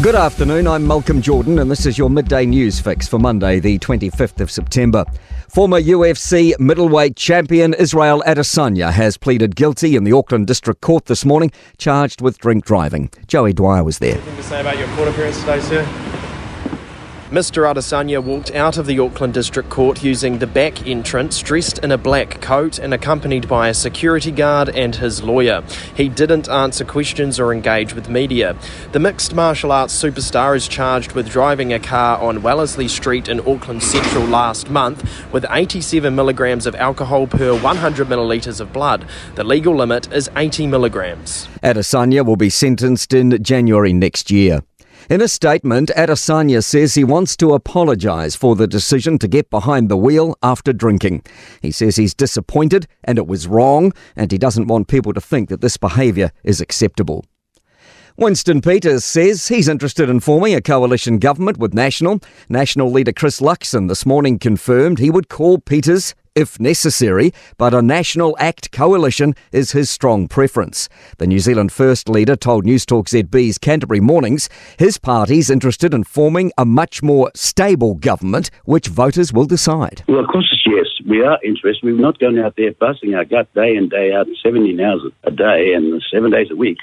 Good afternoon, I'm Malcolm Jordan and this is your midday news fix for Monday the 25th of September. Former UFC middleweight champion Israel Adesanya has pleaded guilty in the Auckland District Court this morning, charged with drink driving. Joey Dwyer was there. Anything to say about your court appearance today, sir? Mr. Adesanya walked out of the Auckland District Court using the back entrance, dressed in a black coat and accompanied by a security guard and his lawyer. He didn't answer questions or engage with media. The mixed martial arts superstar is charged with driving a car on Wellesley Street in Auckland Central last month with 87 milligrams of alcohol per 100 millilitres of blood. The legal limit is 80 milligrams. Adesanya will be sentenced in January next year. In a statement, Adesanya says he wants to apologise for the decision to get behind the wheel after drinking. He says he's disappointed and it was wrong, and he doesn't want people to think that this behaviour is acceptable. Winston Peters says he's interested in forming a coalition government with National. National leader Chris Luxon this morning confirmed he would call Peters if necessary, but a National ACT coalition is his strong preference. The New Zealand First leader told Newstalk ZB's Canterbury Mornings his party's interested in forming a much more stable government, which voters will decide. Well, of course, yes, we are interested. We're not going out there busting our gut day in, day out, 17 hours a day and 7 days a week.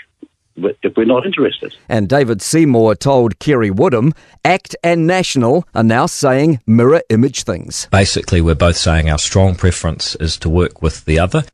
But if we're not interested. And David Seymour told Kerry Woodham, ACT and National are now saying mirror image things. Basically, we're both saying our strong preference is to work with the other.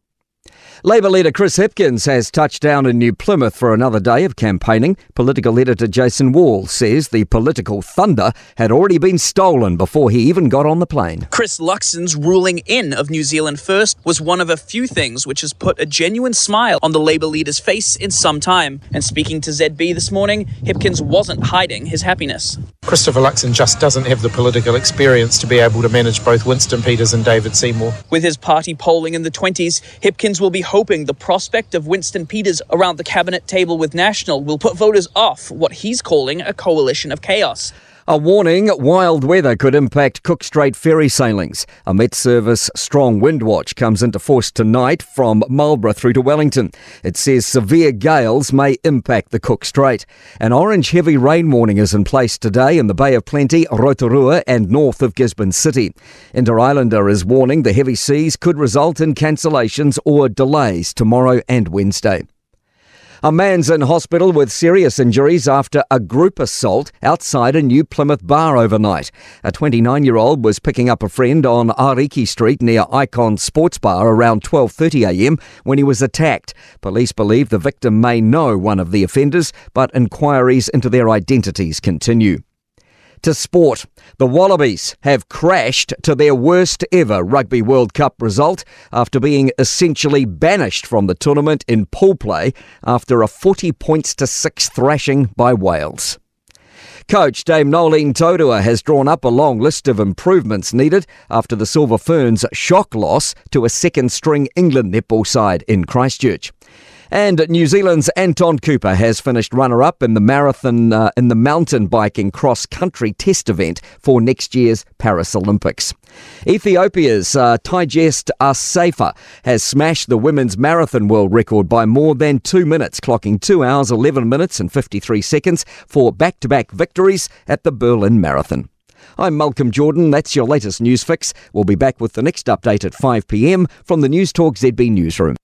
Labour leader Chris Hipkins has touched down in New Plymouth for another day of campaigning. Political editor Jason Wall says the political thunder had already been stolen before he even got on the plane. Chris Luxon's ruling in of New Zealand First was one of a few things which has put a genuine smile on the Labour leader's face in some time. And speaking to ZB this morning, Hipkins wasn't hiding his happiness. Christopher Luxon just doesn't have the political experience to be able to manage both Winston Peters and David Seymour. With his party polling in the 20s, Hipkins will be hoping the prospect of Winston Peters around the cabinet table with National will put voters off what he's calling a coalition of chaos. A warning, wild weather could impact Cook Strait ferry sailings. A Met Service strong wind watch comes into force tonight from Marlborough through to Wellington. It says severe gales may impact the Cook Strait. An orange heavy rain warning is in place today in the Bay of Plenty, Rotorua and north of Gisborne City. Inter-Islander is warning the heavy seas could result in cancellations or delays tomorrow and Wednesday. A man's in hospital with serious injuries after a group assault outside a New Plymouth bar overnight. A 29-year-old was picking up a friend on Ariki Street near Icon Sports Bar around 12:30am when he was attacked. Police believe the victim may know one of the offenders, but inquiries into their identities continue. To sport, the Wallabies have crashed to their worst ever Rugby World Cup result after being essentially banished from the tournament in pool play after a 40-6 thrashing by Wales. Coach Dame Nolene Taurua has drawn up a long list of improvements needed after the Silver Ferns' shock loss to a second-string England netball side in Christchurch. And New Zealand's Anton Cooper has finished runner-up in the marathon in the mountain biking cross-country test event for next year's Paris Olympics. Ethiopia's Tigest Asafa has smashed the women's marathon world record by more than 2 minutes, clocking 2 hours, 11 minutes and 53 seconds for back-to-back victories at the Berlin Marathon. I'm Malcolm Jordan. That's your latest news fix. We'll be back with the next update at 5 p.m. from the Newstalk ZB newsroom.